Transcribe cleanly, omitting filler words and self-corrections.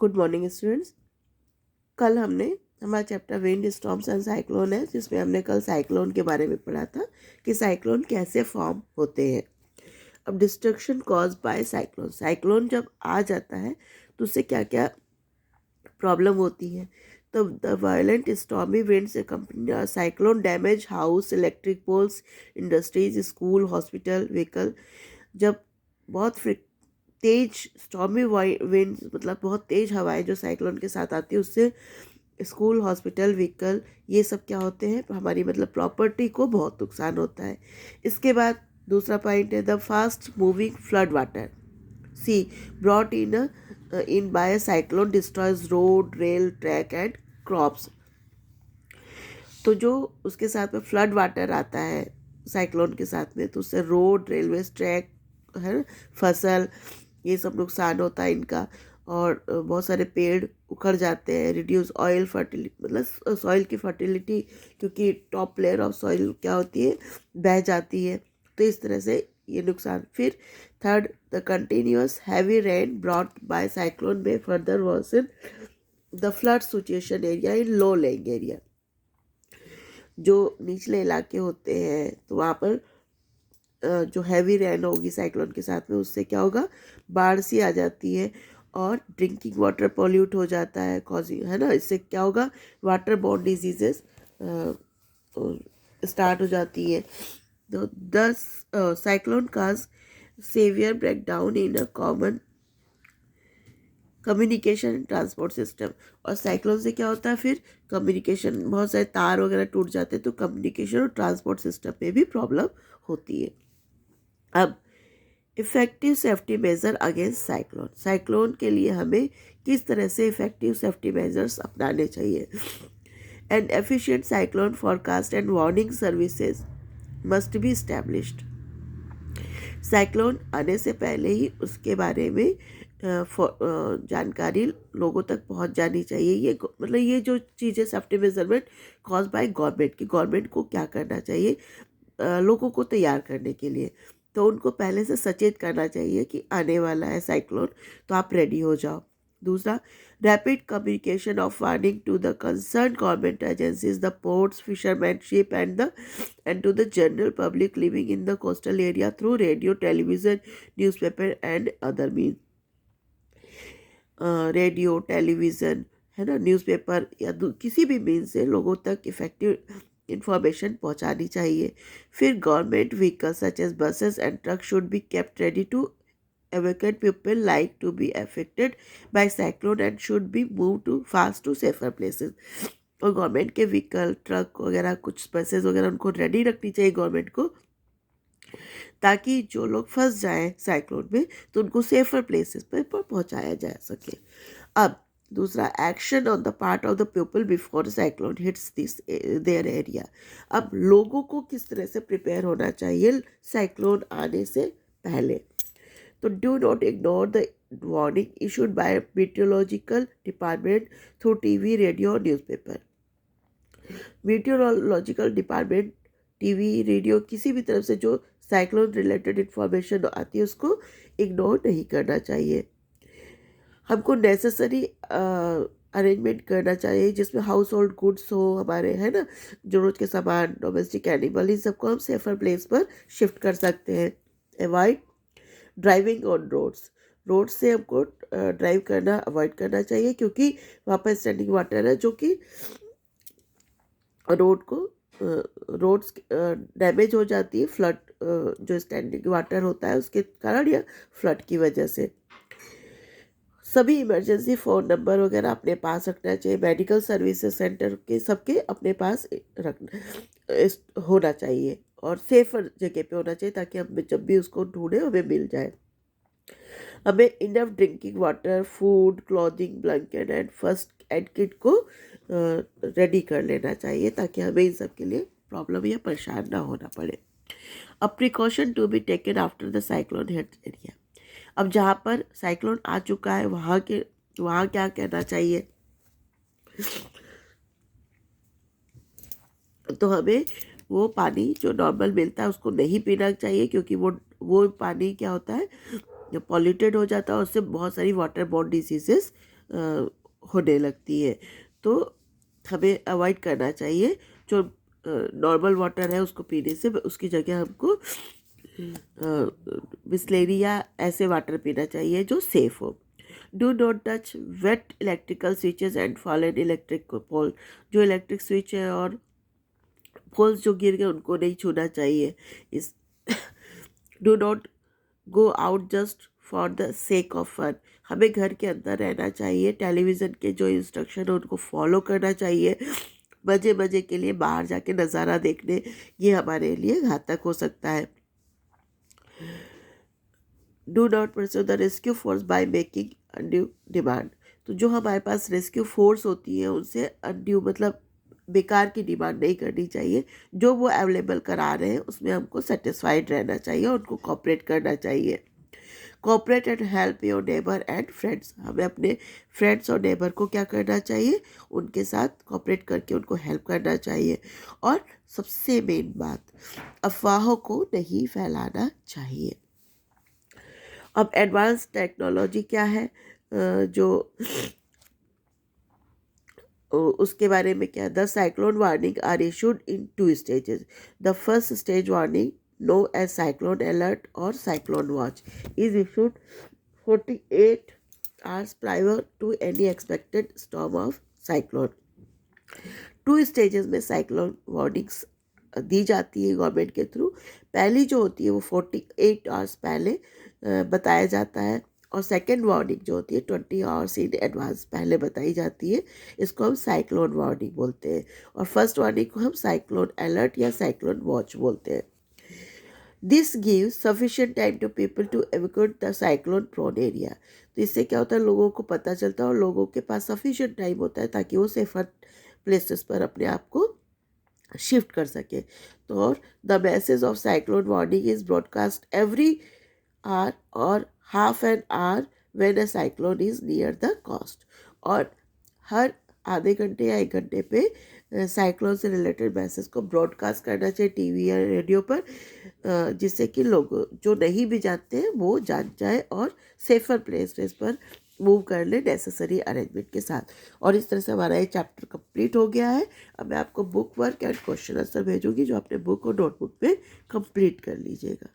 Good morning students. कल हमने हमारा chapter wind storms and cyclone है, जिसमें हमने कल साइक्लोन के बारे में पढ़ा था कि साइक्लोन कैसे फॉर्म होते हैं। अब destruction cause by cyclone, cyclone जब आ जाता है तो उससे क्या क्या प्रॉब्लम होती है। तो the violent stormy winds accompany cyclone damage house, electric poles, industries, school, hospital, vehicle. जब बहुत तेज स्टॉर्मी विंड मतलब बहुत तेज हवाएं जो साइक्लोन के साथ आती है, उससे स्कूल, हॉस्पिटल, व्हीकल ये सब क्या होते हैं, हमारी मतलब प्रॉपर्टी को बहुत नुकसान होता है। इसके बाद दूसरा पॉइंट है the fast moving flood water sea brought in by cyclone destroys road, rail, track and crops. तो जो उसके साथ में फ्लड वाटर आता है साइक्लोन के साथ में, तो उससे रोड, रेलवे, ट्रैक है ना, फसल, ये सब नुकसान होता है इनका। और बहुत सारे पेड़ उखड़ जाते हैं। रिड्यूस ऑयल फर्टिलिटी मतलब सॉइल की फर्टिलिटी, क्योंकि टॉप लेयर ऑफ सॉइल क्या होती है, बह जाती है। तो इस तरह से ये नुकसान। फिर third, the continuous heavy rain brought by cyclone में further worsen the flood situation area in low lying area. जो निचले इलाके होते हैं तो वहाँ पर जो हैवी रेन होगी साइक्लोन के साथ में, उससे क्या होगा, बाढ़ सी आ जाती है और ड्रिंकिंग वाटर पॉल्यूट हो जाता है, कॉजिंग है ना। इससे क्या होगा, वाटर बोर्न डिजीजेस स्टार्ट हो जाती है। तो 10 cyclone cause severe breakdown in a common communication and transport system. और साइक्लोन से क्या होता है, फिर कम्युनिकेशन, बहुत सारे तार वगैरह टूट जाते हैं, तो कम्युनिकेशन और ट्रांसपोर्ट सिस्टम में भी प्रॉब्लम होती है। अब effective safety major against cyclone, cyclone के लिए हमें किस तरह से इफ़ेक्टिव सेफ्टी मेजर्स अपनाने चाहिए। And efficient cyclone forecast and warning services must be established. Cyclone आने से पहले ही उसके बारे में जानकारी लोगों तक पहुंच जानी चाहिए। ये मतलब ये जो चीज़ें safety measurement cause by government की, गवर्नमेंट को क्या करना चाहिए लोगों को तैयार करने के लिए, तो उनको पहले से सचेत करना चाहिए कि आने वाला है साइक्लोन, तो आप रेडी हो जाओ। दूसरा, rapid communication of warning to the concern government agencies, the ports, fishermanship and to the general public living in the coastal area through radio, television, newspaper and other means। Radio, television है ना, newspaper या किसी भी mean से लोगों तक effective information पहुंचानी चाहिए। फिर government vehicle such as buses and truck should be kept ready to evacuate people like to be affected by cyclone and should be moved to fast to safer places। और government के vehicle, truck वगैरह, कुछ buses वगैरह उनको ready रखनी चाहिए government को, ताकि जो लोग फंस जाएं साइक्लोन में तो उनको सेफर प्लेसेस पर पहुंचाया जा सके। अब दूसरा, action on the part of the people before cyclone hits this their area. अब लोगों को किस तरह से प्रिपेयर होना चाहिए साइक्लोन आने से पहले। तो do not ignore the warning issued by meteorological department through TV, radio और newspaper. Meteorological department, TV, radio, किसी भी तरफ से जो साइक्लोन रिलेटेड इंफॉर्मेशन आती है उसको इग्नोर नहीं करना चाहिए। हमको नेसेसरी अरेंजमेंट करना चाहिए जिसमें हाउस होल्ड गुड्स हो हमारे, है ना, जरूरत के सामान, डोमेस्टिक एनिमल, इन सबको हम सेफर प्लेस पर शिफ्ट कर सकते हैं। Avoid driving on roads, road से हमको ड्राइव करना अवॉइड करना चाहिए, क्योंकि वहाँ पर स्टैंडिंग वाटर है जो कि रोड्स डैमेज हो जाती है फ्लड, जो स्टैंडिंग वाटर होता है उसके कारण या फ्लड की वजह से। सभी इमरजेंसी फ़ोन नंबर वगैरह अपने पास रखना चाहिए। मेडिकल सर्विसेज सेंटर के सबके अपने पास रखना होना चाहिए और सेफर जगह पे होना चाहिए, ताकि हम जब भी उसको ढूंढें हमें मिल जाए। हमें enough drinking water, food, clothing, blanket and first aid kit को रेडी कर लेना चाहिए, ताकि हमें इन सब के लिए प्रॉब्लम या परेशान ना होना पड़े। A precaution to be taken after the cyclone hit area. अब जहाँ पर साइक्लोन आ चुका है वहाँ क्या करना चाहिए, तो हमें वो पानी जो नॉर्मल मिलता है उसको नहीं पीना चाहिए, क्योंकि वो पानी क्या होता है, पॉल्यूटेड हो जाता है और उससे बहुत सारी वाटर बोर्न डिजीजेस होने लगती है। तो हमें अवॉइड करना चाहिए। जो नॉर्मल वाटर है उसको पीने से उसकी जगह हमको बिस्लेरी या ऐसे वाटर पीना चाहिए जो सेफ हो। Do not touch wet electrical switches and fallen electric pole. जो इलेक्ट्रिक स्विच है और पोल्स जो गिर गए उनको नहीं छूना चाहिए। इस do not go out just for the sake of fun. हमें घर के अंदर रहना चाहिए। टेलीविज़न के जो इंस्ट्रक्शन है उनको फॉलो करना चाहिए। मज़े मज़े के लिए बाहर जाके नज़ारा देखने, ये हमारे लिए घातक हो सकता है। Do not pursue the rescue force by making undue demand. तो जो हमारे पास रेस्क्यू फोर्स होती है उनसे अनड्यू मतलब बेकार की डिमांड नहीं करनी चाहिए। जो वो अवेलेबल करा रहे हैं उसमें हमको सेटिस्फाइड रहना चाहिए, उनको कॉपरेट करना चाहिए। Cooperate and help your neighbour and friends. हमें अपने फ्रेंड्स और नेबर को क्या करना चाहिए, उनके साथ कॉपरेट करके उनको हेल्प करना चाहिए। और सबसे मेन बात, अफवाहों को नहीं फैलाना चाहिए। अब एडवांस टेक्नोलॉजी क्या है, जो उसके बारे में क्या, the cyclone warning are issued in 2 stages. The first stage warning known as cyclone alert और cyclone watch is issued 48 hours prior to any expected storm of cyclone। 2 stages में साइक्लोन वार्निंग्स दी जाती है गवर्नमेंट के through. पहली जो होती है वो 48 आवर्स पहले बताया जाता है, और सेकेंड वार्निंग जो होती है 20 आवर्स इन एडवांस पहले बताई जाती है। इसको हम साइक्लोन वार्निंग बोलते हैं। और फर्स्ट वार्निंग को हम साइक्लोन अलर्ट या साइक्लोन वॉच बोलते हैं। This gives sufficient time to people to evacuate the cyclone prone area. तो इससे क्या होता है, लोगों को पता चलता है और लोगों के पास सफिशिएंट टाइम होता है ताकि वो सेफर प्लेसेस पर अपने आप को शिफ्ट कर सके। तो और the message of cyclone warning is broadcast every hour और half an hour when a cyclone is near the coast. और हर आधे घंटे या 1 घंटे पे साइक्लोन से रिलेटेड मैसेज को ब्रॉडकास्ट करना चाहिए टीवी या रेडियो पर, जिससे कि लोग जो नहीं भी जानते हैं वो जान जाए और सेफर प्लेसेस पर मूव कर ले नेसेसरी अरेंजमेंट के साथ। और इस तरह से हमारा ये चैप्टर कंप्लीट हो गया है। अब मैं आपको book work and question answer भेजूंगी जो अपने बुक और नोटबुक में कंप्लीट कर लीजिएगा।